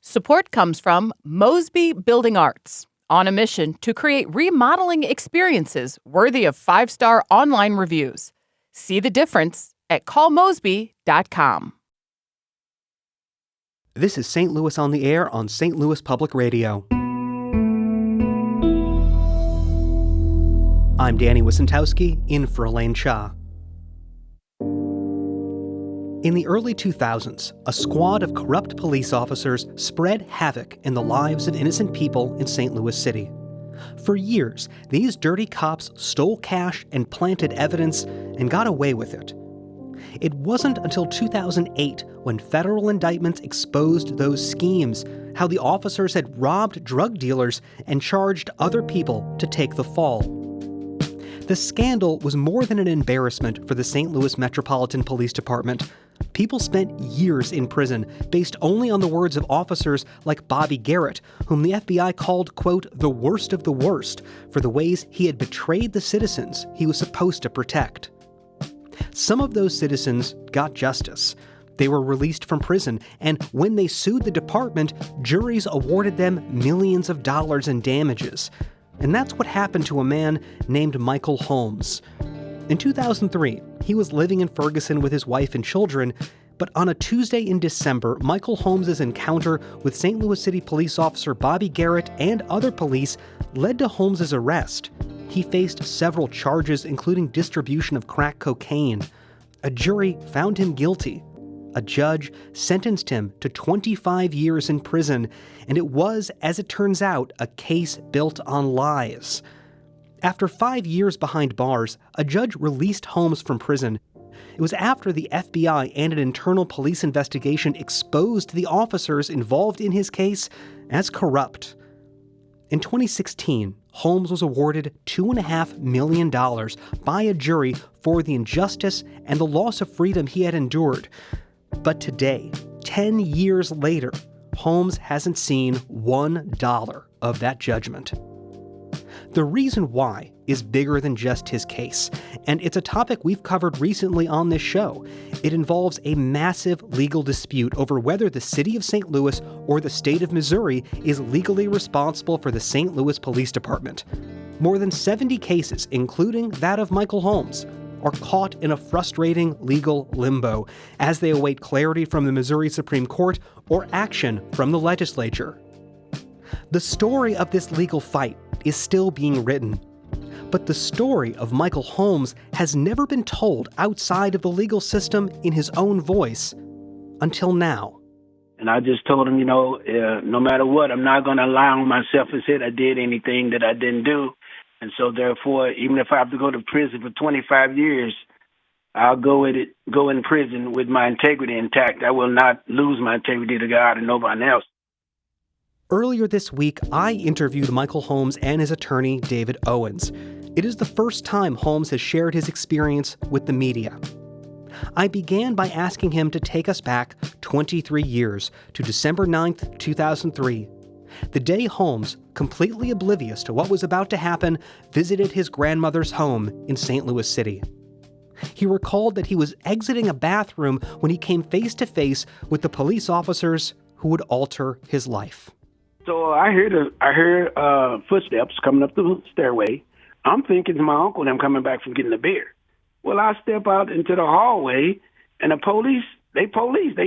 Support comes from Mosby Building Arts, on a mission to create remodeling experiences worthy of 5-star online reviews. See the difference at callmosby.com. This is St. Louis on the Air on St. Louis Public Radio. I'm Danny Wysentowski, in for Elaine Cha. In the early 2000s, a squad of corrupt police officers spread havoc in the lives of innocent people in St. Louis City. For years, these dirty cops stole cash and planted evidence and got away with it. It wasn't until 2008 when federal indictments exposed those schemes, how the officers had robbed drug dealers and charged other people to take the fall. The scandal was more than an embarrassment for the St. Louis Metropolitan Police Department. People spent years in prison based only on the words of officers like Bobby Garrett, whom the FBI called, quote, the worst of the worst for the ways he had betrayed the citizens he was supposed to protect. Some of those citizens got justice. They were released from prison, and when they sued the department, juries awarded them millions of dollars in damages. And that's what happened to a man named Michael Holmes. In 2003, he was living in Ferguson with his wife and children, but on a Tuesday in December, Michael Holmes' encounter with St. Louis City police officer Bobby Garrett and other police led to Holmes' arrest. He faced several charges, including distribution of crack cocaine. A jury found him guilty. A judge sentenced him to 25 years in prison, and it was, as it turns out, a case built on lies. After 5 years behind bars, a judge released Holmes from prison. It was after the FBI and an internal police investigation exposed the officers involved in his case as corrupt. In 2016, Holmes was awarded $2.5 million by a jury for the injustice and the loss of freedom he had endured. But today, 10 years later, Holmes hasn't seen $1 of that judgment. The reason why is bigger than just his case, and it's a topic we've covered recently on this show. It involves a massive legal dispute over whether the city of St. Louis or the state of Missouri is legally responsible for the St. Louis Police Department. More than 70 cases, including that of Michael Holmes, are caught in a frustrating legal limbo as they await clarity from the Missouri Supreme Court or action from the legislature. The story of this legal fight is still being written, but the story of Michael Holmes has never been told outside of the legal system in his own voice until now. And I just told him, no matter what, I'm not going to lie on myself and say I did anything that I didn't do. And so therefore, even if I have to go to prison for 25 years, I'll go in prison with my integrity intact. I will not lose my integrity to God and nobody else. Earlier this week, I interviewed Michael Holmes and his attorney, David Owens. It is the first time Holmes has shared his experience with the media. I began by asking him to take us back 23 years to December 9th, 2003. The day Holmes, completely oblivious to what was about to happen, visited his grandmother's home in St. Louis City. He recalled that he was exiting a bathroom when he came face to face with the police officers who would alter his life. So I heard footsteps coming up the stairway. I'm thinking it's my uncle and I'm coming back from getting a beer. Well, I step out into the hallway and the police, they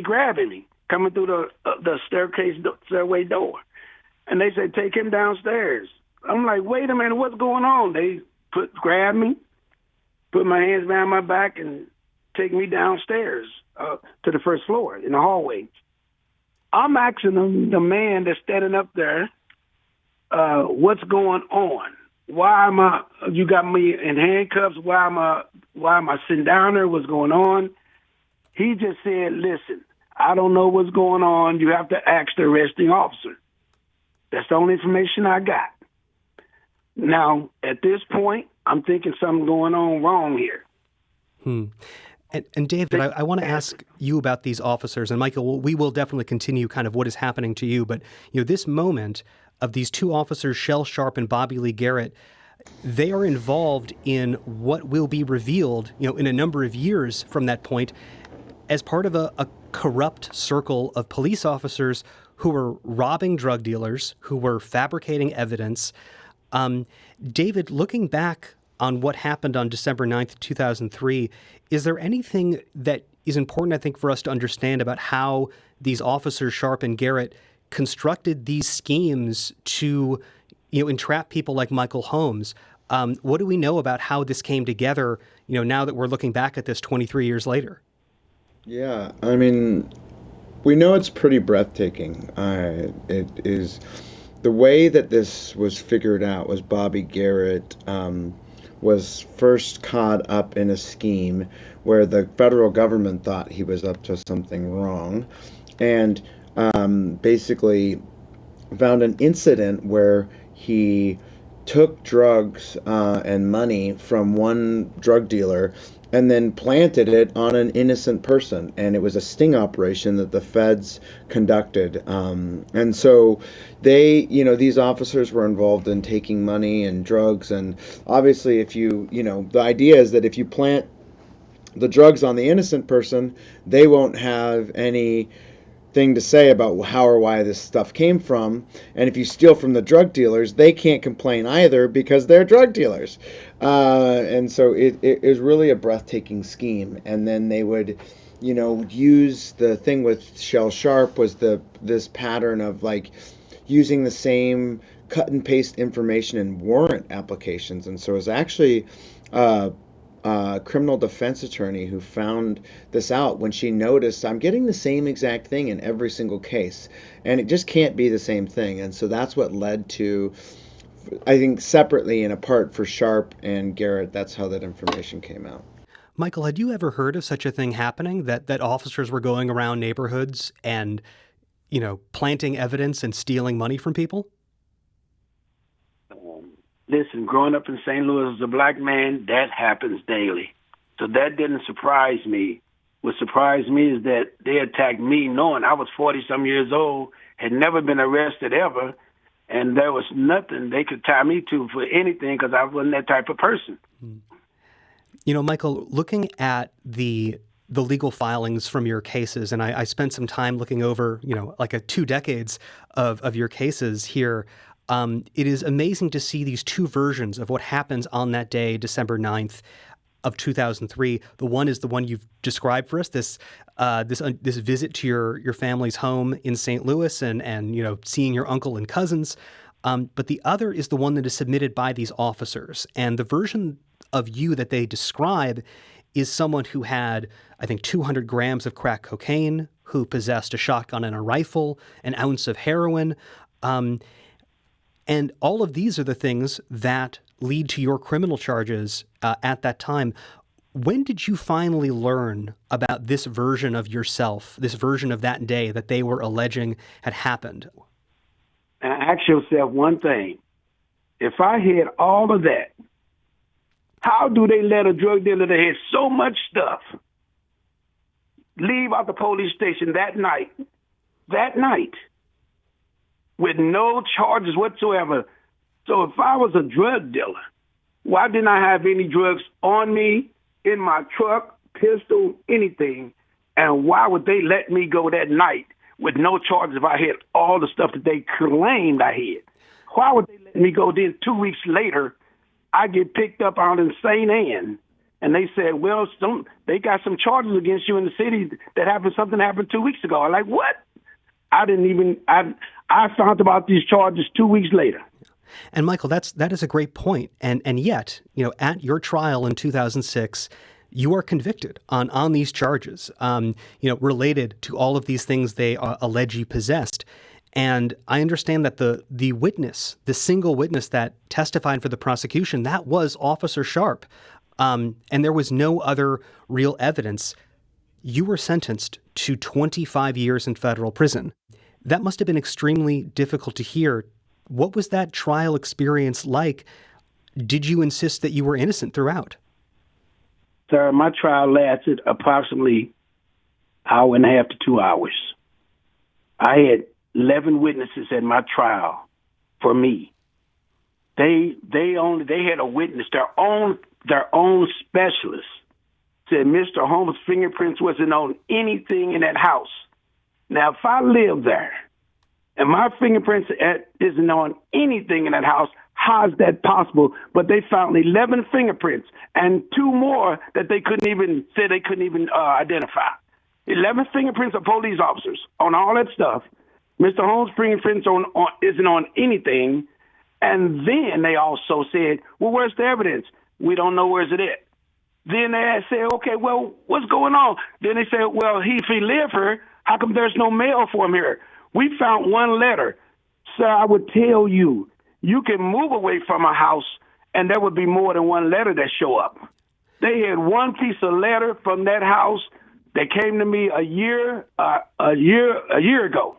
grabbing me coming through the stairway door. And they said, take him downstairs. I'm like, wait a minute, what's going on? They grab me, put my hands behind my back, and take me downstairs to the first floor in the hallway. I'm asking the man that's standing up there, what's going on? Why you got me in handcuffs? Why am I sitting down there? What's going on? He just said, listen, I don't know what's going on. You have to ask the arresting officer. That's the only information I got. Now, at this point, I'm thinking something's going on wrong here. And David, I want to ask you about these officers. And Michael, we will definitely continue kind of what is happening to you. But, this moment of these two officers, Shell Sharp and Bobby Lee Garrett, they are involved in what will be revealed, in a number of years from that point as part of a corrupt circle of police officers who were robbing drug dealers, who were fabricating evidence. David, looking back on what happened on December 9th, 2003, is there anything that is important, I think, for us to understand about how these officers, Sharp and Garrett, constructed these schemes to, entrap people like Michael Holmes? What do we know about how this came together, now that we're looking back at this 23 years later? Yeah, I mean, we know it's pretty breathtaking. It is the way that this was figured out was Bobby Garrett was first caught up in a scheme where the federal government thought he was up to something wrong, and basically found an incident where he took drugs and money from one drug dealer and then planted it on an innocent person. And it was a sting operation that the feds conducted. And so they, these officers were involved in taking money and drugs. And obviously, if the idea is that if you plant the drugs on the innocent person, they won't have any thing to say about how or why this stuff came from. And if you steal from the drug dealers, they can't complain either because they're drug dealers. And so it is really a breathtaking scheme. And then they would, use the thing with Shell Sharp was this pattern of using the same cut and paste information in warrant applications. And so it was actually criminal defense attorney who found this out when she noticed I'm getting the same exact thing in every single case, and it just can't be the same thing. And so that's what led to, I think, separately and apart for Sharp and Garrett, that's how that information came out. Michael, had you ever heard of such a thing happening, that officers were going around neighborhoods and, planting evidence and stealing money from people? Listen, growing up in St. Louis as a black man, that happens daily. So that didn't surprise me. What surprised me is that they attacked me knowing I was 40-some years old, had never been arrested ever, and there was nothing they could tie me to for anything because I wasn't that type of person. Michael, looking at the legal filings from your cases, and I spent some time looking over, 2 decades of your cases here. It is amazing to see these two versions of what happens on that day, December 9th of 2003. The one is the one you've described for us, this visit to your family's home in St. Louis and seeing your uncle and cousins. But the other is the one that is submitted by these officers. And the version of you that they describe is someone who had, I think, 200 grams of crack cocaine, who possessed a shotgun and a rifle, an ounce of heroin. And all of these are the things that lead to your criminal charges at that time. When did you finally learn about this version of yourself, this version of that day that they were alleging had happened? And ask yourself one thing. If I had all of that, how do they let a drug dealer that had so much stuff leave out the police station that night, with no charges whatsoever? So if I was a drug dealer, why didn't I have any drugs on me, in my truck, pistol, anything? And why would they let me go that night with no charges if I had all the stuff that they claimed I had? Why would they let me go? Then 2 weeks later, I get picked up out in St. Anne, and they said, well, they got some charges against you in the city something happened 2 weeks ago. I'm like, what? I found about these charges 2 weeks later. And Michael, that is a great point. And yet, at your trial in 2006, you are convicted on these charges, related to all of these things they allege you possessed. And I understand that the witness, the single witness that testified for the prosecution, that was Officer Sharp. And there was no other real evidence. You were sentenced to 25 years in federal prison. That must have been extremely difficult to hear. What was that trial experience like? Did you insist that you were innocent throughout? Sir, my trial lasted approximately an hour and a half to 2 hours. I had 11 witnesses at my trial for me. They had a witness, their own specialist said Mr. Holmes' fingerprints wasn't on anything in that house. Now, if I lived there And my fingerprints isn't on anything in that house. How is that possible? But they found 11 fingerprints and 2 more that they couldn't even identify. 11 fingerprints of police officers on all that stuff. Mr. Holmes' fingerprints isn't on anything. And then they also said, well, where's the evidence? We don't know where's it at. Then they said, okay, well, what's going on? Then they said, well, if he lived here, how come there's no mail for him here? We found 1 letter. Sir, I would tell you, you can move away from a house and there would be more than 1 letter that show up. They had 1 piece of letter from that house that came to me a year ago,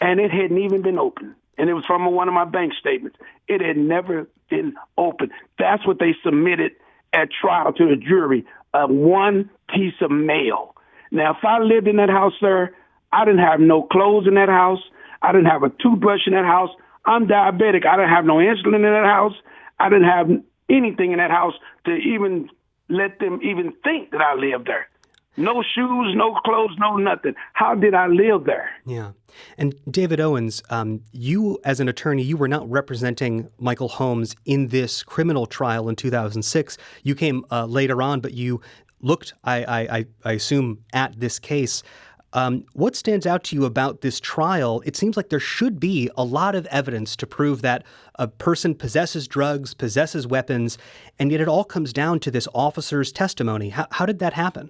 and it hadn't even been opened. And it was from one of my bank statements. It had never been opened. That's what they submitted at trial to the jury, 1 piece of mail. Now, if I lived in that house, sir, I didn't have no clothes in that house. I didn't have a toothbrush in that house. I'm diabetic. I didn't have no insulin in that house. I didn't have anything in that house to even let them even think that I lived there. No shoes, no clothes, no nothing. How did I live there? Yeah. And David Owens, you as an attorney, you were not representing Michael Holmes in this criminal trial in 2006. You came later on, but you looked, I assume, at this case. What stands out to you about this trial? It seems like there should be a lot of evidence to prove that a person possesses drugs, possesses weapons, and yet it all comes down to this officer's testimony. How did that happen?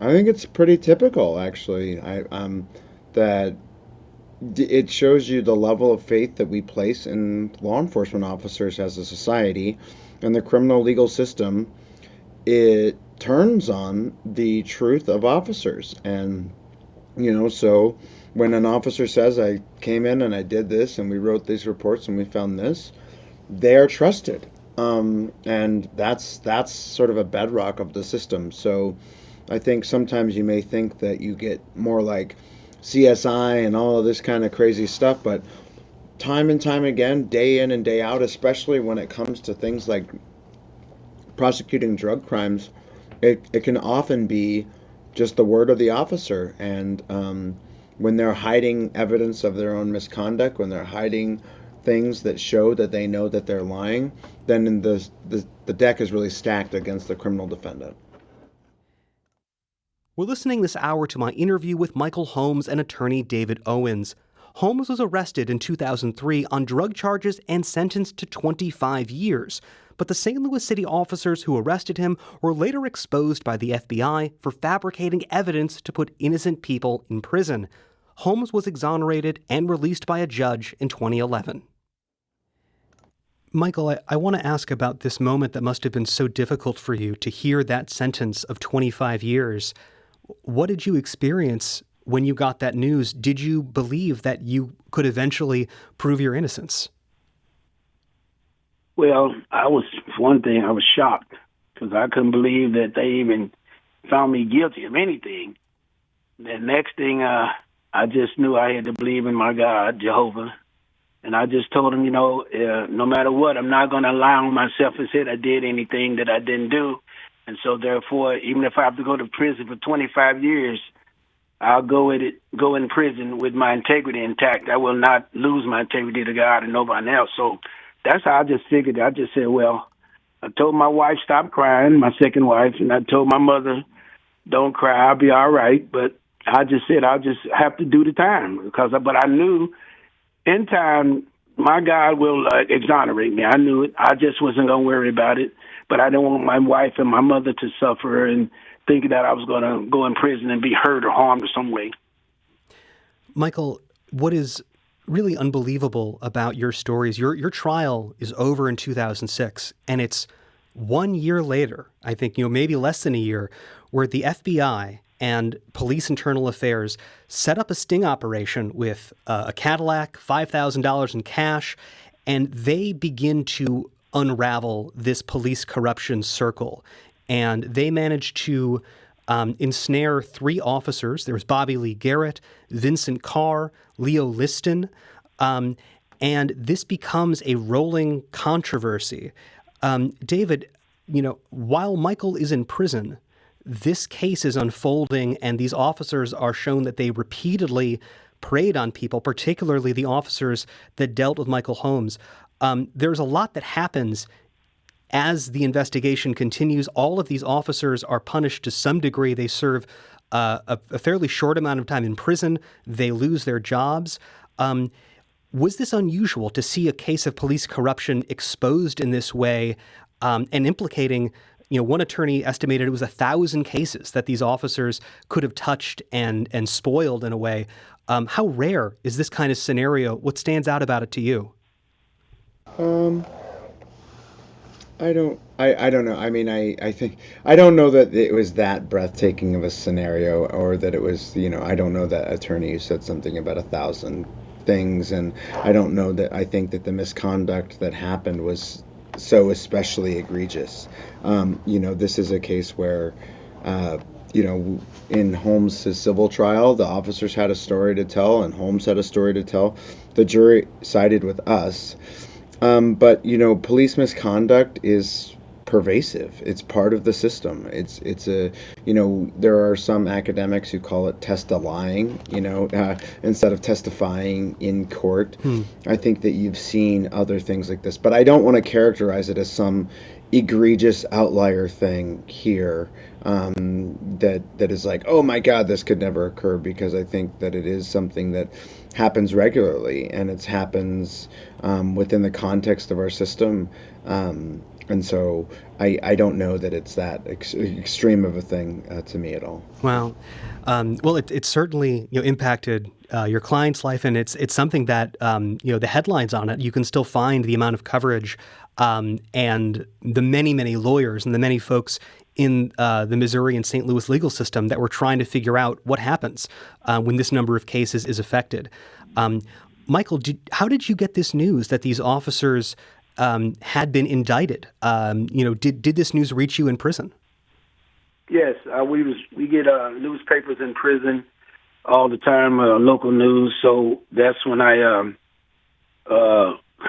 I think it's pretty typical, actually. That it shows you the level of faith that we place in law enforcement officers as a society, and the criminal legal system. It turns on the truth of officers, and so when an officer says, "I came in and I did this, and we wrote these reports and we found this," they are trusted, and that's sort of a bedrock of the system. So I think sometimes you may think that you get more like CSI and all of this kind of crazy stuff, but time and time again, day in and day out, especially when it comes to things like prosecuting drug crimes, it can often be just the word of the officer. And when they're hiding evidence of their own misconduct, when they're hiding things that show that they know that they're lying, then the deck is really stacked against the criminal defendant. We're listening this hour to my interview with Michael Holmes and attorney David Owens. Holmes was arrested in 2003 on drug charges and sentenced to 25 years. But the St. Louis City officers who arrested him were later exposed by the FBI for fabricating evidence to put innocent people in prison. Holmes was exonerated and released by a judge in 2011. Michael, I want to ask about this moment that must have been so difficult for you to hear that sentence of 25 years. What did you experience when you got that news? Did you believe that you could eventually prove your innocence? Well, I was shocked because I couldn't believe that they even found me guilty of anything. The next thing, I just knew I had to believe in my God, Jehovah. And I just told him, no matter what, I'm not going to lie on myself and say I did anything that I didn't do. And so therefore, even if I have to go to prison for 25 years, I'll go in prison with my integrity intact. I will not lose my integrity to God and nobody else. So that's how I just figured. I just said, well, I told my wife, stop crying, my second wife, and I told my mother, don't cry, I'll be all right. But I just said, I'll just have to do the time but I knew in time, my God will exonerate me. I knew it. I just wasn't going to worry about it. But I didn't want my wife and my mother to suffer and thinking that I was going to go in prison and be hurt or harmed in some way. Michael, what is really unbelievable about your stories, your trial is over in 2006, and it's 1 year later, I think, maybe less than a year, where the FBI and Police Internal Affairs set up a sting operation with a Cadillac, $5,000 in cash, and they begin to unravel this police corruption circle. And they managed to ensnare 3 officers. There was Bobby Lee Garrett, Vincent Carr, Leo Liston, and this becomes a rolling controversy. David, while Michael is in prison, this case is unfolding, and these officers are shown that they repeatedly preyed on people, particularly the officers that dealt with Michael Holmes. There's a lot that happens as the investigation continues. All of these officers are punished to some degree. They serve a fairly short amount of time in prison. They lose their jobs. Was this unusual to see a case of police corruption exposed in this way and implicating, one attorney estimated it was 1,000 cases that these officers could have touched and spoiled in a way. How rare is this kind of scenario? What stands out about it to you? I don't know. I mean, I think I don't know that it was that breathtaking of a scenario, or that it was, I don't know that attorney who said something about 1,000 things, and I don't know that I think that the misconduct that happened was so especially egregious. This is a case where, in Holmes' civil trial, the officers had a story to tell, and Holmes had a story to tell. The jury sided with us. But police misconduct is pervasive. It's part of the system. It's there are some academics who call it test-a-lying, instead of testifying in court. I think that you've seen other things like this, but I don't want to characterize it as some egregious outlier thing here, that is like, oh my God, this could never occur, because I think that it is something that happens regularly, and it happens within the context of our system. And so I don't know that it's that extreme of a thing to me at all. Wow. Well, it certainly impacted your client's life, and it's something that the headlines on it, you can still find the amount of coverage and the many lawyers and the many folks in the Missouri and St. Louis legal system that were trying to figure out what happens when this number of cases is affected. Michael, how did you get this news that these officers had been indicted? Did this news reach you in prison? Yes, we get newspapers in prison all the time, local news. So that's when I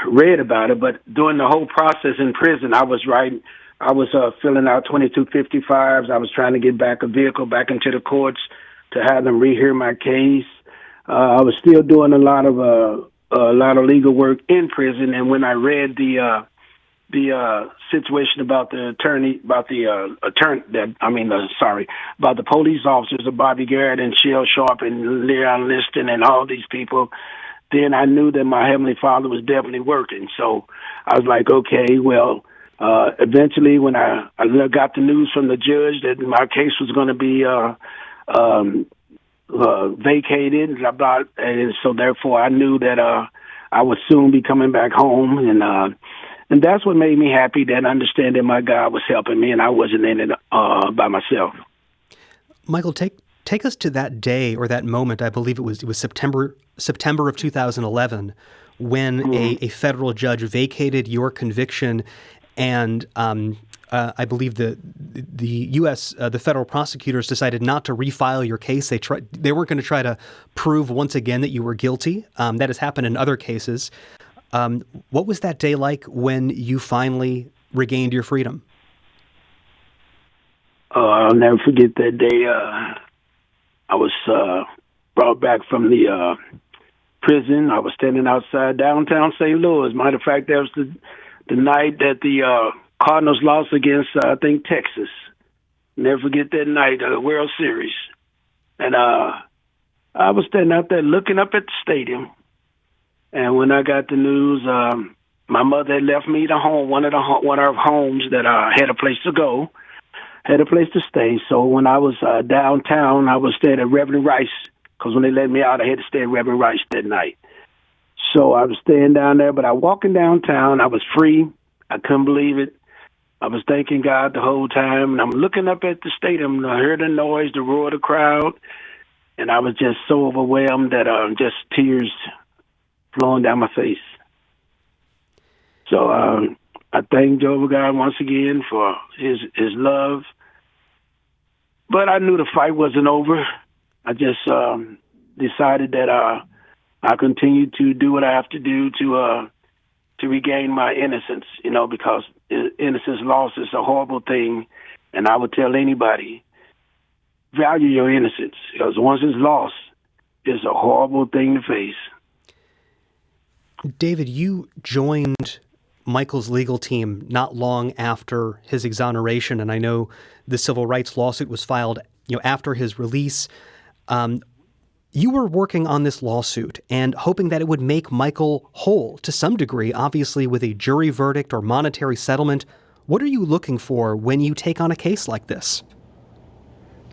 read about it. But during the whole process in prison, I was filling out 2255s. I was trying to get back a vehicle back into the courts to have them rehear my case. I was still doing a lot of legal work in prison. And when I read the situation about the police officers of Bobby Garrett and Shell Sharp and Leon Liston and all these people, then I knew that my Heavenly Father was definitely working. So I was like, okay, well, eventually when I got the news from the judge that my case was going to be vacated, and so therefore I knew that I would soon be coming back home, and that's what made me happy, that understanding my God was helping me and I wasn't in it by myself. Michael, take us to that day or that moment. I believe it was September of 2011 when a federal judge vacated your conviction, and I believe the U.S. The federal prosecutors decided not to refile your case. They weren't going to try to prove once again that you were guilty. That has happened in other cases. What was that day like when you finally regained your freedom? I'll never forget that day. I was brought back from the prison. I was standing outside downtown St. Louis. Matter of fact, that was the night that the Cardinals lost against, I think, Texas. Never forget that night, the World Series. And I was standing out there looking up at the stadium. And when I got the news, my mother had left me one of our homes that had a place to go, had a place to stay. So when I was downtown, I was staying at Reverend Rice, because when they let me out, I had to stay at Reverend Rice that night. So I was staying down there, but I walking downtown, I was free. I couldn't believe it. I was thanking God the whole time, and I'm looking up at the stadium, and I heard the noise, the roar of the crowd, and I was just so overwhelmed that just tears flowing down my face. So I thank Jehovah God once again for his love. But I knew the fight wasn't over. I just decided that I continue to do what I have to do to regain my innocence, because innocence lost is a horrible thing. And I would tell anybody, value your innocence, because once it's lost, is a horrible thing to face. David, you joined Michael's legal team not long after his exoneration, and I know the civil rights lawsuit was filed, after his release. You were working on this lawsuit and hoping that it would make Michael whole to some degree, obviously with a jury verdict or monetary settlement. What are you looking for when you take on a case like this?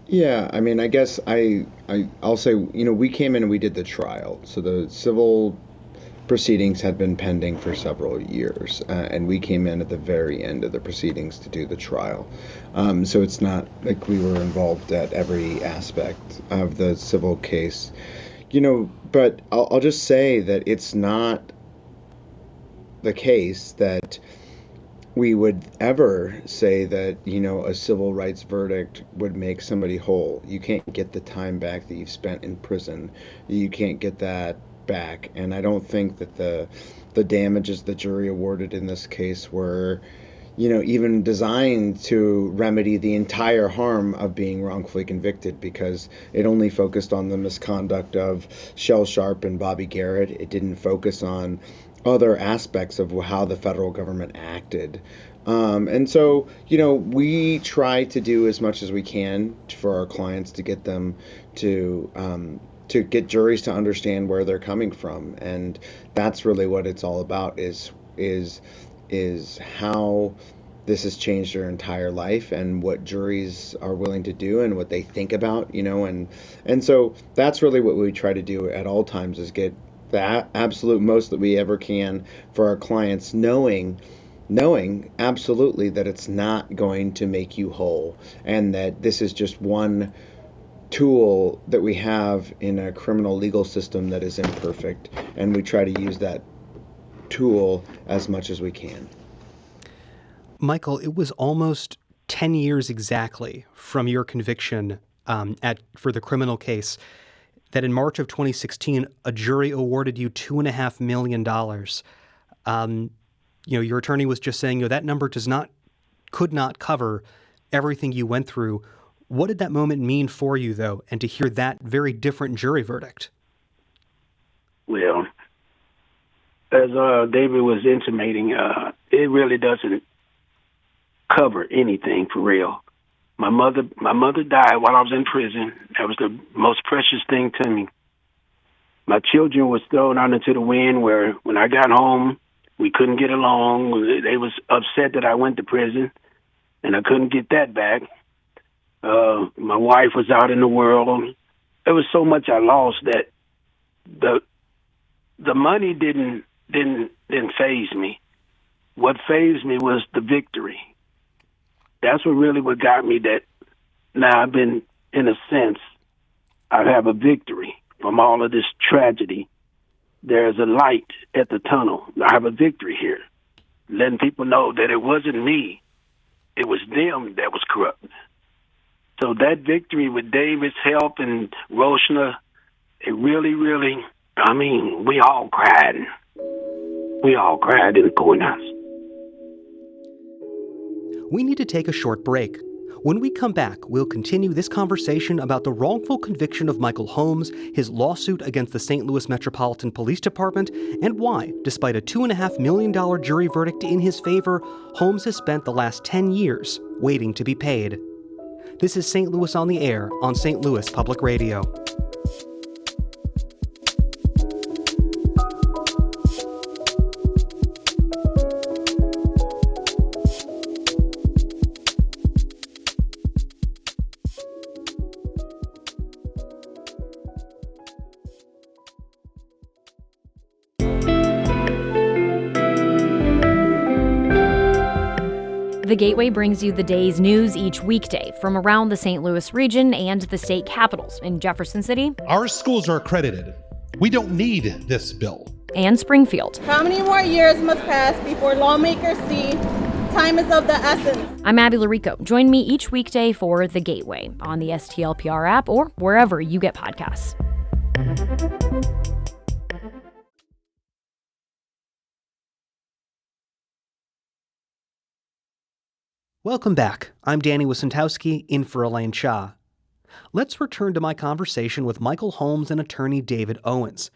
Yeah, I mean, I guess I'll say, we came in and we did the trial. So the civil proceedings had been pending for several years, and we came in at the very end of the proceedings to do the trial. So it's not like we were involved at every aspect of the civil case, but I'll just say that it's not the case that we would ever say that, a civil rights verdict would make somebody whole. You can't get the time back that you've spent in prison. You can't get that back. And I don't think that the damages the jury awarded in this case were, even designed to remedy the entire harm of being wrongfully convicted, because it only focused on the misconduct of Shell Sharp and Bobby Garrett. It didn't focus on other aspects of how the federal government acted. And so, we try to do as much as we can for our clients to get them to get juries to understand where they're coming from. And that's really what it's all about, is how this has changed their entire life and what juries are willing to do and what they think about, and so that's really what we try to do at all times, is get the absolute most that we ever can for our clients, knowing absolutely that it's not going to make you whole, and that this is just one tool that we have in a criminal legal system that is imperfect, and we try to use that tool as much as we can. Michael, it was almost 10 years exactly from your conviction for the criminal case that in March of 2016, a jury awarded you $2.5 million. Your attorney was just saying, that number could not cover everything you went through. What did that moment mean for you, though, and to hear that very different jury verdict? Well, as David was intimating, it really doesn't cover anything for real. My mother died while I was in prison. That was the most precious thing to me. My children was thrown out into the wind, where when I got home, we couldn't get along. They was upset that I went to prison, and I couldn't get that back. My wife was out in the world. There was so much I lost that the money didn't faze me. What fazed me was the victory. That's what got me, that now I've been, in a sense, I have a victory from all of this tragedy. There's a light at the tunnel. I have a victory here, letting people know that it wasn't me. It was them that was corrupt. So that victory, with David's help and Roshna, it really, we all cried. We all cried in the courthouse. We need to take a short break. When we come back, we'll continue this conversation about the wrongful conviction of Michael Holmes, his lawsuit against the St. Louis Metropolitan Police Department, and why, despite a $2.5 million jury verdict in his favor, Holmes has spent the last 10 years waiting to be paid. This is St. Louis on the Air on St. Louis Public Radio. The Gateway brings you the day's news each weekday from around the St. Louis region and the state capitals in Jefferson City. Our schools are accredited. We don't need this bill. And Springfield. How many more years must pass before lawmakers see time is of the essence? I'm Abby Larico. Join me each weekday for The Gateway on the STLPR app or wherever you get podcasts. Welcome back. I'm Danny Wysentowski, in for Elaine Cha. Let's return to my conversation with Michael Holmes and attorney David Owens.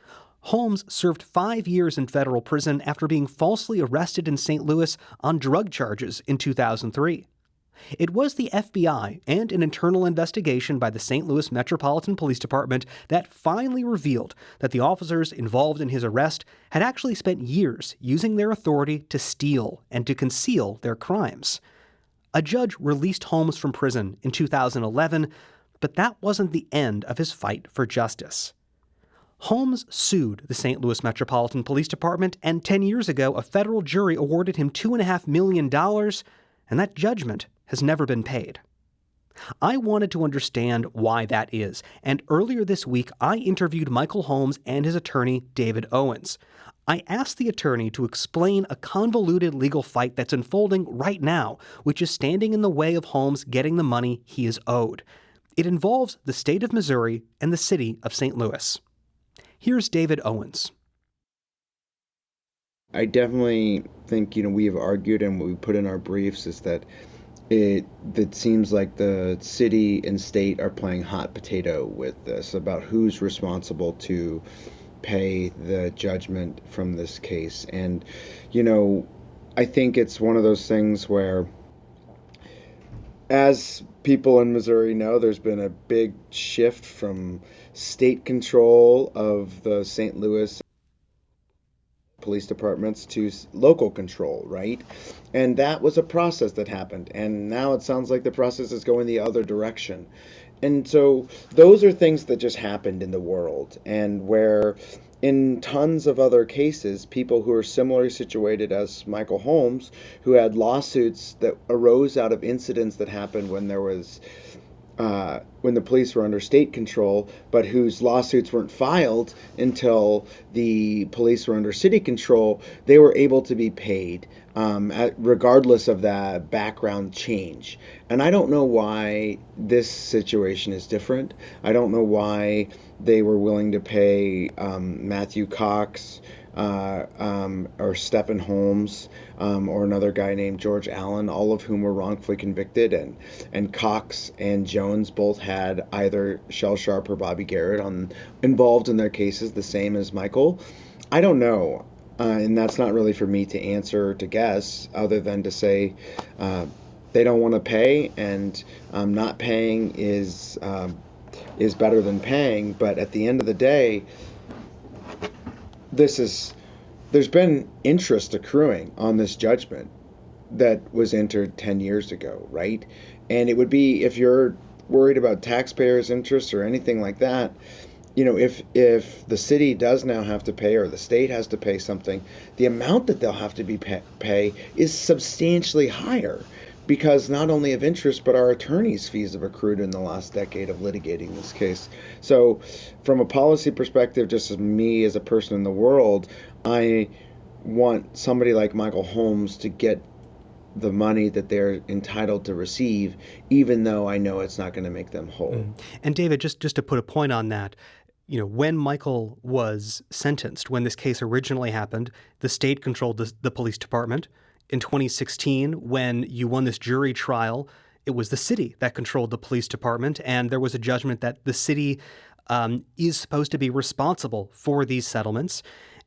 Holmes served 5 years in federal prison after being falsely arrested in St. Louis on drug charges in 2003. It was the FBI and an internal investigation by the St. Louis Metropolitan Police Department that finally revealed that the officers involved in his arrest had actually spent years using their authority to steal and to conceal their crimes. A judge released Holmes from prison in 2011, but that wasn't the end of his fight for justice. Holmes sued the St. Louis Metropolitan Police Department, and 10 years ago, a federal jury awarded him $2.5 million, and that judgment has never been paid. I wanted to understand why that is, and earlier this week, I interviewed Michael Holmes and his attorney, David Owens. I asked the attorney to explain a convoluted legal fight that's unfolding right now, which is standing in the way of Holmes getting the money he is owed. It involves the state of Missouri and the city of St. Louis. Here's David Owens. I definitely think, we have argued, and what we put in our briefs is that it seems like the city and state are playing hot potato with this about who's responsible to pay the judgment from this case. And, I think it's one of those things where, as people in Missouri know, there's been a big shift from state control of the St. Louis police departments to local control, right? And that was a process that happened. And now it sounds like the process is going the other direction. And so those are things that just happened in the world, and where in tons of other cases, people who are similarly situated as Michael Holmes, who had lawsuits that arose out of incidents that happened when there was when the police were under state control, but whose lawsuits weren't filed until the police were under city control, they were able to be paid regardless of that background change. And I don't know why this situation is different. I don't know why they were willing to pay Matthew Cox or Stephen Holmes or another guy named George Allen, all of whom were wrongfully convicted, and Cox and Jones both had either Shell Sharp or Bobby Garrett involved in their cases, the same as Michael. I don't know, and that's not really for me to answer or to guess, other than to say they don't want to pay, and not paying is better than paying. But at the end of the day, there's been interest accruing on this judgment that was entered 10 years ago, right? And it would be, if you're worried about taxpayers' interest or anything like that, if the city does now have to pay, or the state has to pay something, the amount that they'll have to pay is substantially higher, because not only of interest, but our attorneys' fees have accrued in the last decade of litigating this case. So from a policy perspective, just as me as a person in the world, I want somebody like Michael Holmes to get the money that they're entitled to receive, even though I know it's not going to make them whole. And David, just to put a point on that, when Michael was sentenced, when this case originally happened, the state controlled the police department. In 2016, when you won this jury trial, it was the city that controlled the police department, and there was a judgment that the city is supposed to be responsible for these settlements.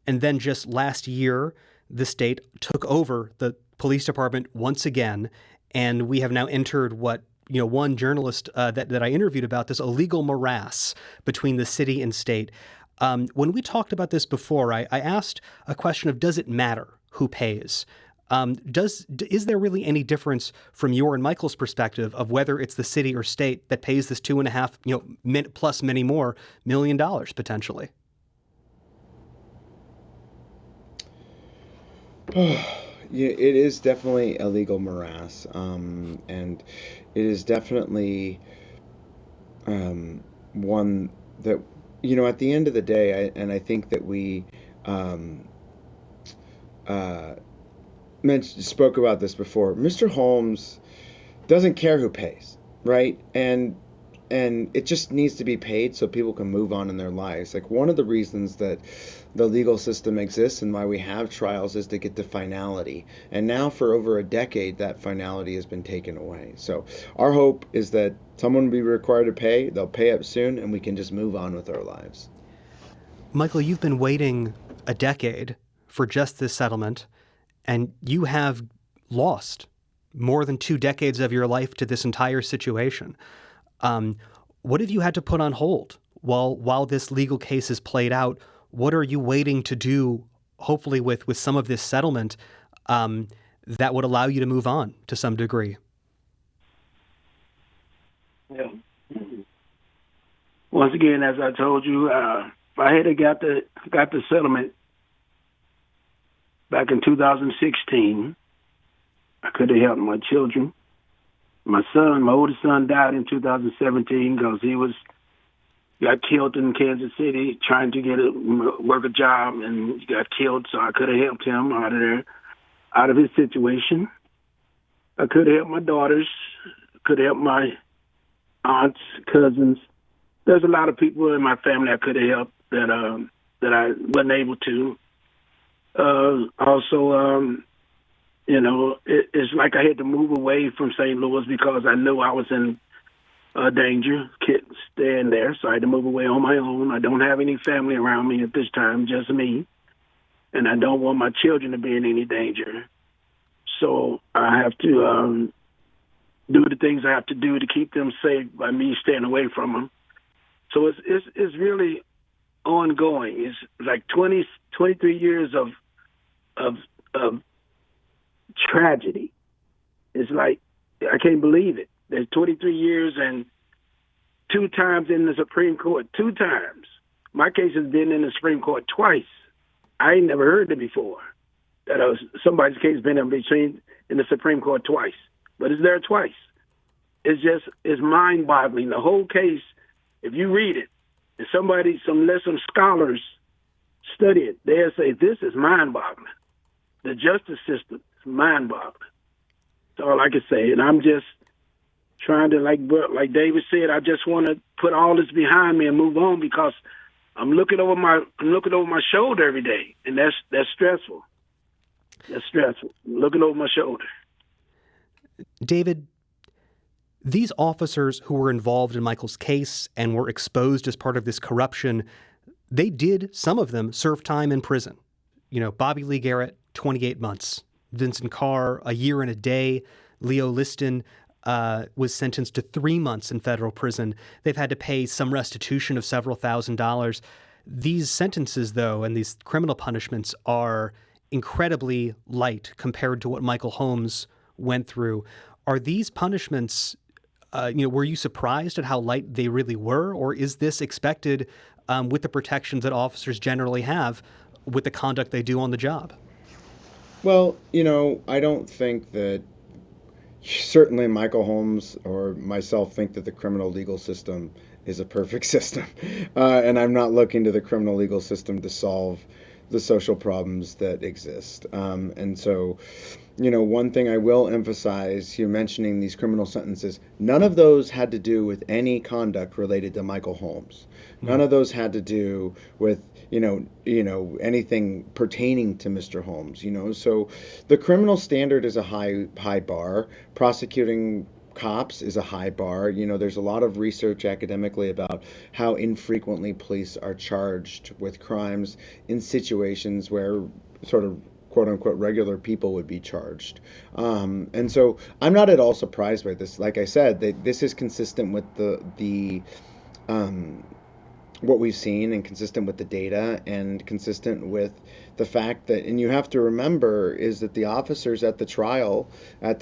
And then just last year, the state took over the police department once again, and we have now entered what one journalist that I interviewed about this, a legal morass between the city and state. When we talked about this before, I asked a question of, does it matter who pays? Is there really any difference from your and Michael's perspective of whether it's the city or state that pays this $2.5, plus many more $1 million potentially? It is definitely a legal morass, and it is definitely one that, at the end of the day, I think that we spoke about this before. Mr. Holmes doesn't care who pays, right? And and it just needs to be paid so people can move on in their lives. Like, one of the reasons that the legal system exists and why we have trials is to get to finality. And now for over a decade, that finality has been taken away. So our hope is that someone will be required to pay, they'll pay up soon, and we can just move on with our lives. Michael, you've been waiting a decade for just this settlement, and you have lost more than 2 decades of your life to this entire situation. What have you had to put on hold while this legal case is played out? What are you waiting to do, hopefully with some of this settlement, that would allow you to move on to some degree? Yeah. Once again, as I told you, if I had got the settlement back in 2016, I could have helped my children. My oldest son, died in 2017 because he got killed in Kansas City trying to work a job, and he got killed. So I could have helped him out of his situation. I could have helped my daughters. Could have helped my aunts, cousins. There's a lot of people in my family I could have helped that I wasn't able to. Also, it's like I had to move away from St. Louis because I knew I was in danger, staying there. So I had to move away on my own. I don't have any family around me at this time, just me. And I don't want my children to be in any danger. So I have to do the things I have to do to keep them safe by me staying away from them. So it's really ongoing. It's like 23 years of tragedy. It's like, I can't believe it. There's 23 years and 2 times in the Supreme Court. 2 times. My case has been in the Supreme Court twice. I ain't never heard it before. That somebody's case been in the Supreme Court twice. But it's there twice. It's mind-boggling. The whole case, if you read it, and some scholars study it, they'll say this is mind-boggling. The justice system is mind-boggling. That's all I can say. And I'm just trying to, like David said, I just want to put all this behind me and move on because I'm looking over my shoulder every day, and that's stressful. That's stressful. Looking over my shoulder. David, these officers who were involved in Michael's case and were exposed as part of this corruption, some of them serve time in prison. Bobby Lee Garrett, 28 months. Vincent Carr, a year and a day. Leo Liston was sentenced to 3 months in federal prison. They've had to pay some restitution of several $1,000s. These sentences, though, and these criminal punishments are incredibly light compared to what Michael Holmes went through. Are these punishments, were you surprised at how light they really were, or is this expected with the protections that officers generally have with the conduct they do on the job? Well, I don't think that certainly Michael Holmes or myself think that the criminal legal system is a perfect system. And I'm not looking to the criminal legal system to solve the social problems that exist. And so, one thing I will emphasize, you're mentioning these criminal sentences, none of those had to do with any conduct related to Michael Holmes. None of those had to do with, anything pertaining to Mr. Holmes, So the criminal standard is a high bar. Prosecuting cops is a high bar. There's a lot of research academically about how infrequently police are charged with crimes in situations where sort of quote unquote regular people would be charged. And so I'm not at all surprised by this. Like I said, this is consistent with the what we've seen and consistent with the data and consistent with the fact that, and you have to remember, is that the officers at the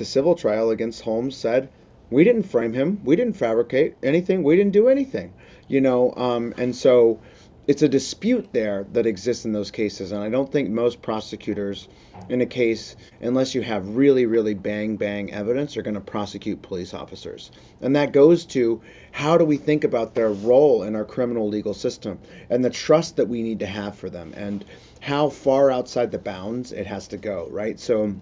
civil trial against Holmes said, we didn't frame him, we didn't fabricate anything, we didn't do anything, and so it's a dispute there that exists in those cases. And I don't think most prosecutors in a case, unless you have really, really bang evidence, are going to prosecute police officers. And that goes to, how do we think about their role in our criminal legal system and the trust that we need to have for them and how far outside the bounds it has to go, right? So,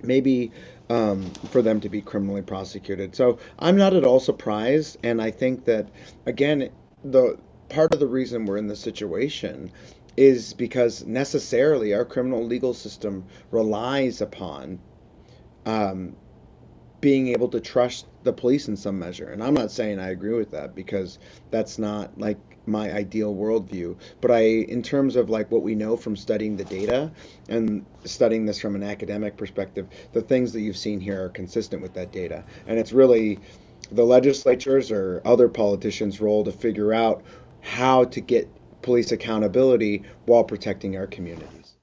maybe for them to be criminally prosecuted. So I'm not at all surprised, and I think that again, the part of the reason we're in this situation is because necessarily our criminal legal system relies upon um, being able to trust the police in some measure. And I'm not saying I agree with that because that's not like my ideal worldview. But in terms of like what we know from studying the data and studying this from an academic perspective, the things that you've seen here are consistent with that data. And it's really the legislatures or other politicians' role to figure out how to get police accountability while protecting our communities.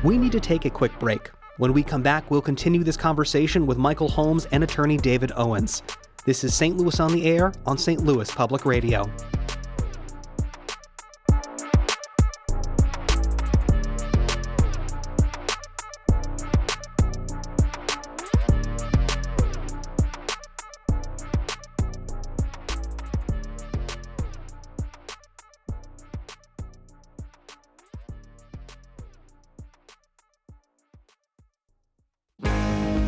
We need to take a quick break. When we come back, we'll continue this conversation with Michael Holmes and attorney David Owens. This is St. Louis on the Air on St. Louis Public Radio.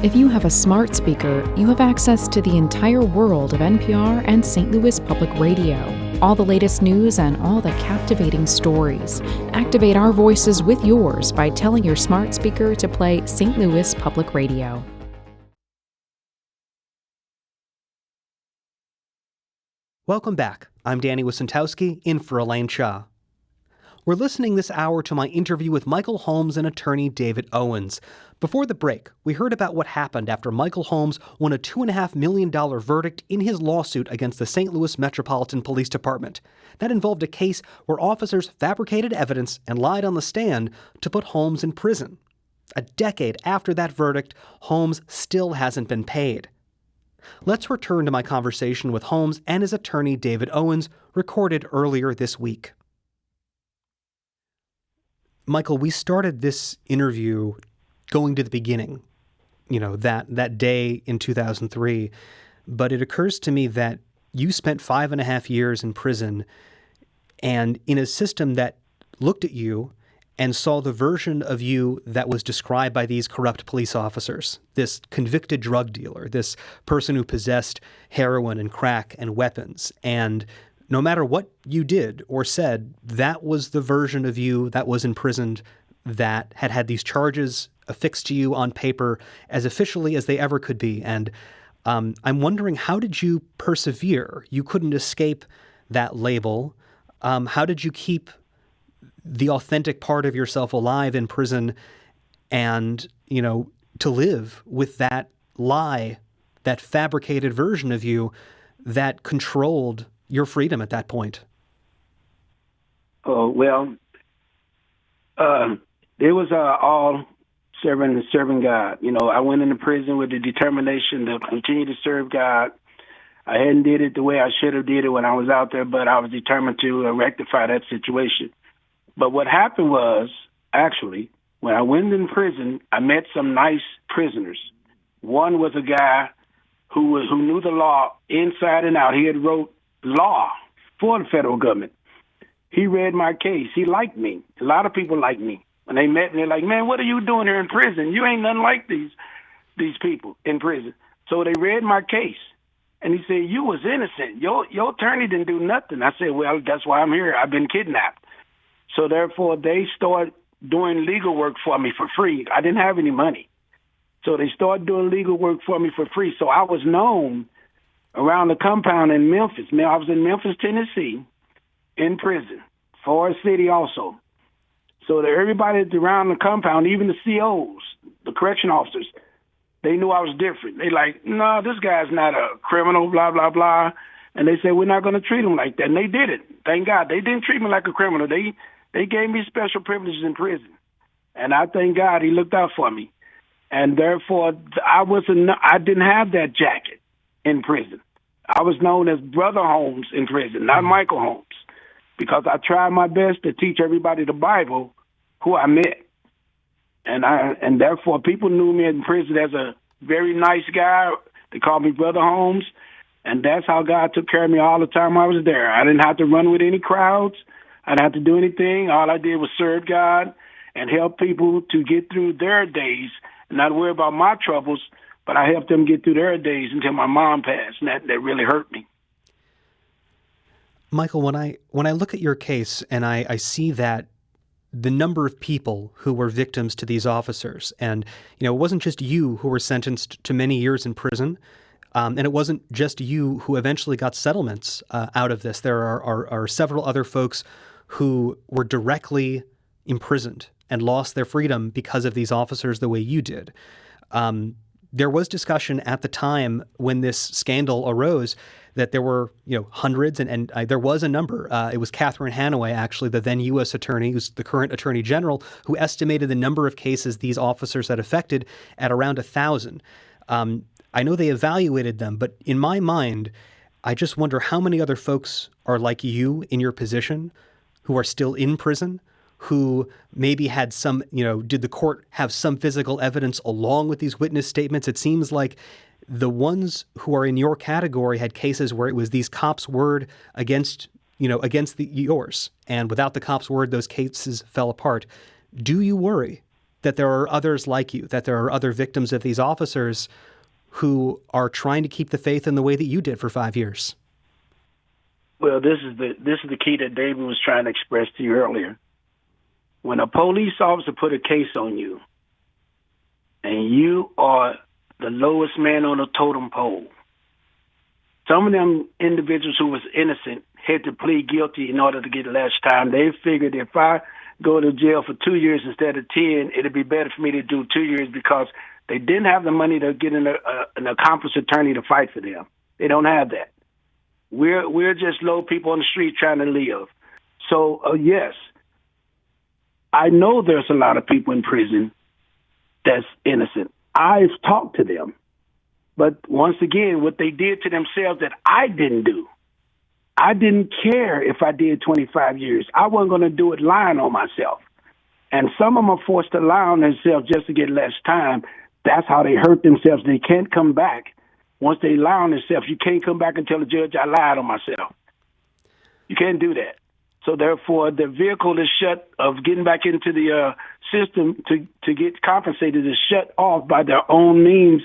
If you have a smart speaker, you have access to the entire world of NPR and St. Louis Public Radio. All the latest news and all the captivating stories. Activate our voices with yours by telling your smart speaker to play St. Louis Public Radio. Welcome back. I'm Danny Wysentowski, in for Elaine Cha. We're listening this hour to my interview with Michael Holmes and attorney David Owens. Before the break, we heard about what happened after Michael Holmes won a $2.5 million verdict in his lawsuit against the St. Louis Metropolitan Police Department. That involved a case where officers fabricated evidence and lied on the stand to put Holmes in prison. A decade after that verdict, Holmes still hasn't been paid. Let's return to my conversation with Holmes and his attorney David Owens, recorded earlier this week. Michael, we started this interview going to the beginning, that day in 2003. But it occurs to me that you spent 5.5 years in prison and in a system that looked at you and saw the version of you that was described by these corrupt police officers, this convicted drug dealer, this person who possessed heroin and crack and weapons. And no matter what you did or said, that was the version of you that was imprisoned, that had these charges affixed to you on paper as officially as they ever could be. And I'm wondering, how did you persevere? You couldn't escape that label. How did you keep the authentic part of yourself alive in prison and, to live with that lie, that fabricated version of you that controlled your freedom at that point? Oh, well, it was all serving God. I went into prison with the determination to continue to serve God. I hadn't did it the way I should have did it when I was out there, but I was determined to rectify that situation. But what happened was, actually, when I went in prison, I met some nice prisoners. One was a guy who knew the law inside and out. He had wrote law for the federal government. He read my case. He liked me. A lot of people like me. When they met me, they're like, "Man, what are you doing here in prison? You ain't nothing like these people in prison." So they read my case. And he said, "You was innocent. Your attorney didn't do nothing." I said, "Well, that's why I'm here. I've been kidnapped." So therefore, they started doing legal work for me for free. I didn't have any money. So they started doing legal work for me for free. So I was known around the compound in Memphis. I was in Memphis, Tennessee, in prison, Forest City also. So that everybody around the compound, even the COs, the correction officers, they knew I was different. They like, "No, this guy's not a criminal, blah, blah, blah." And they said, "We're not going to treat him like that." And they did it. Thank God. They didn't treat me like a criminal. They gave me special privileges in prison. And I thank God he looked out for me. And therefore, I didn't have that jacket in prison. I was known as Brother Holmes in prison, not Michael Holmes, because I tried my best to teach everybody the Bible who I met. And therefore, people knew me in prison as a very nice guy. They called me Brother Holmes. And that's how God took care of me all the time I was there. I didn't have to run with any crowds. I didn't have to do anything. All I did was serve God and help people to get through their days and not worry about my troubles, but I helped them get through their days until my mom passed, and that really hurt me. Michael, when I look at your case and I see that the number of people who were victims to these officers, and it wasn't just you who were sentenced to many years in prison, and it wasn't just you who eventually got settlements out of this. There are several other folks who were directly imprisoned and lost their freedom because of these officers the way you did. There was discussion at the time when this scandal arose that there were, hundreds, and there was a number. It was Catherine Hanaway, actually, the then U.S. attorney, who's the current attorney general, who estimated the number of cases these officers had affected at around 1,000. I know they evaluated them, but in my mind, I just wonder how many other folks are like you in your position who are still in prison, who maybe had some, did the court have some physical evidence along with these witness statements? It seems like the ones who are in your category had cases where it was these cops' word against yours. And without the cops' word, those cases fell apart. Do you worry that there are others like you, that there are other victims of these officers who are trying to keep the faith in the way that you did for 5 years? Well, this is the key that David was trying to express to you earlier. When a police officer put a case on you, and you are the lowest man on the totem pole, some of them individuals who was innocent had to plead guilty in order to get less time. They figured if I go to jail for 2 years instead of 10, it'd be better for me to do 2 years because they didn't have the money to get an accomplished attorney to fight for them. They don't have that. We're just low people on the street trying to live. So, yes, I know there's a lot of people in prison that's innocent. I've talked to them. But once again, what they did to themselves that I didn't do, I didn't care if I did 25 years. I wasn't going to do it lying on myself. And some of them are forced to lie on themselves just to get less time. That's how they hurt themselves. They can't come back. Once they lie on themselves, you can't come back and tell the judge, I lied on myself. You can't do that. So therefore, the vehicle is shut of getting back into the system to get compensated is shut off by their own means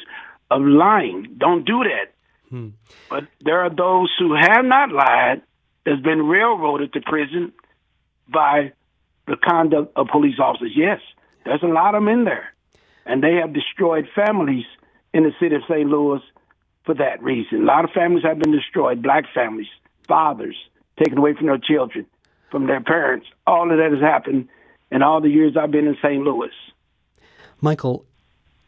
of lying. Don't do that. But there are those who have not lied that's been railroaded to prison by the conduct of police officers. Yes, there's a lot of them in there. And they have destroyed families in the city of St. Louis for that reason. A lot of families have been destroyed, black families, fathers taken away from their children, from their parents. All of that has happened in all the years I've been in St. Louis. Michael,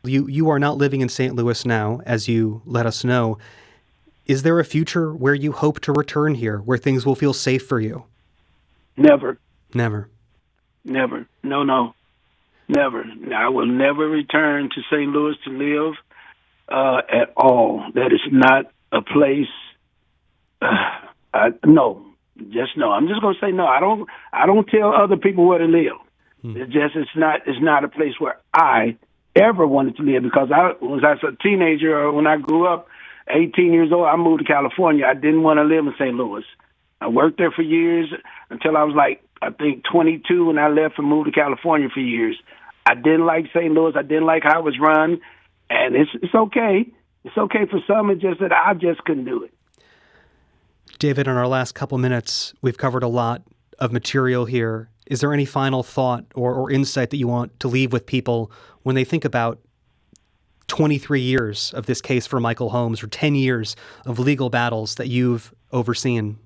you are not living in St. Louis now, as you let us know. Is there a future where you hope to return here, where things will feel safe for you? Never. Never. Never. No. Never. I will never return to St. Louis to live at all. That is not a place. No. Just no. I'm just going to say no. I don't tell other people where to live. It's not a place where I ever wanted to live because I was a teenager or when I grew up, 18 years old, I moved to California. I didn't want to live in St. Louis. I worked there for years until I was I think 22 when I left and moved to California for years. I didn't like St. Louis. I didn't like how it was run. And it's okay. It's okay for some. It's just that I just couldn't do it. David, in our last couple minutes, we've covered a lot of material here. Is there any final thought or insight that you want to leave with people when they think about 23 years of this case for Michael Holmes or 10 years of legal battles that you've overseen?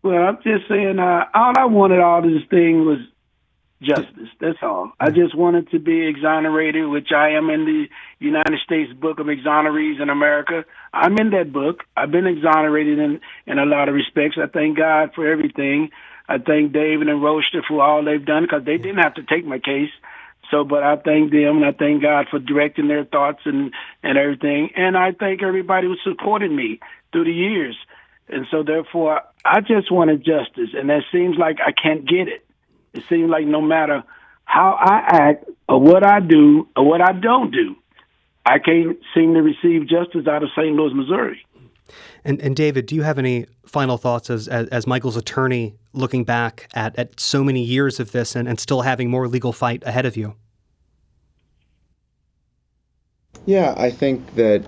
Well, I'm just saying all I wanted all this thing was justice. That's all. I just wanted to be exonerated, which I am in the United States Book of Exonerees in America. I'm in that book. I've been exonerated in a lot of respects. I thank God for everything. I thank David and Roaster for all they've done because they didn't have to take my case. But I thank them and I thank God for directing their thoughts and everything. And I thank everybody who supported me through the years. And so therefore, I just wanted justice. And that seems like I can't get it. It seems like no matter how I act or what I do or what I don't do, I can't seem to receive justice out of St. Louis, Missouri. And David, do you have any final thoughts as Michael's attorney looking back at so many years of this and still having more legal fight ahead of you? Yeah, I think that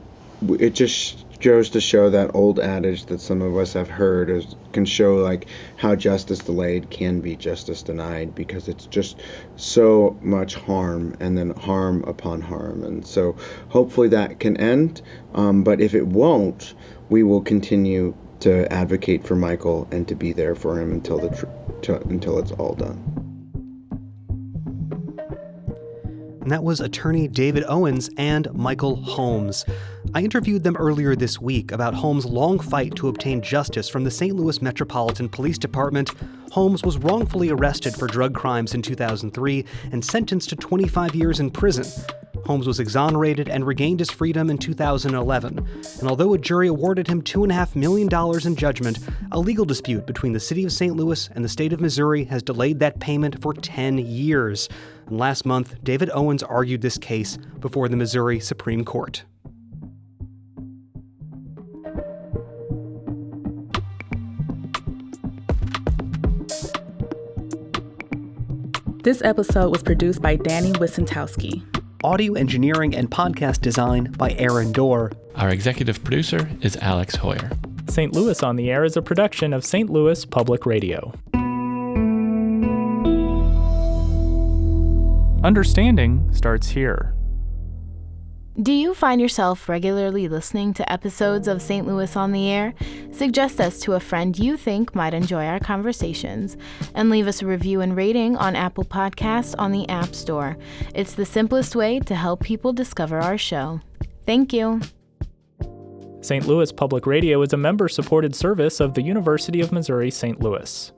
it just goes to show that old adage that some of us have heard can show like how justice delayed can be justice denied, because it's just so much harm and then harm upon harm. And so hopefully that can end. But if it won't, we will continue to advocate for Michael and to be there for him until it's all done. And that was attorney David Owens and Michael Holmes. I interviewed them earlier this week about Holmes' long fight to obtain justice from the St. Louis Metropolitan Police Department. Holmes was wrongfully arrested for drug crimes in 2003 and sentenced to 25 years in prison. Holmes was exonerated and regained his freedom in 2011. And although a jury awarded him $2.5 million in judgment, a legal dispute between the city of St. Louis and the state of Missouri has delayed that payment for 10 years. And last month, David Owens argued this case before the Missouri Supreme Court. This episode was produced by Danny Wissentowski. Audio engineering and podcast design by Aaron Dorr. Our executive producer is Alex Hoyer. St. Louis on the Air is a production of St. Louis Public Radio. Understanding starts here. Do you find yourself regularly listening to episodes of St. Louis on the Air? Suggest us to a friend you think might enjoy our conversations, and leave us a review and rating on Apple Podcasts on the App Store. It's the simplest way to help people discover our show. Thank you. St. Louis Public Radio is a member-supported service of the University of Missouri St. Louis.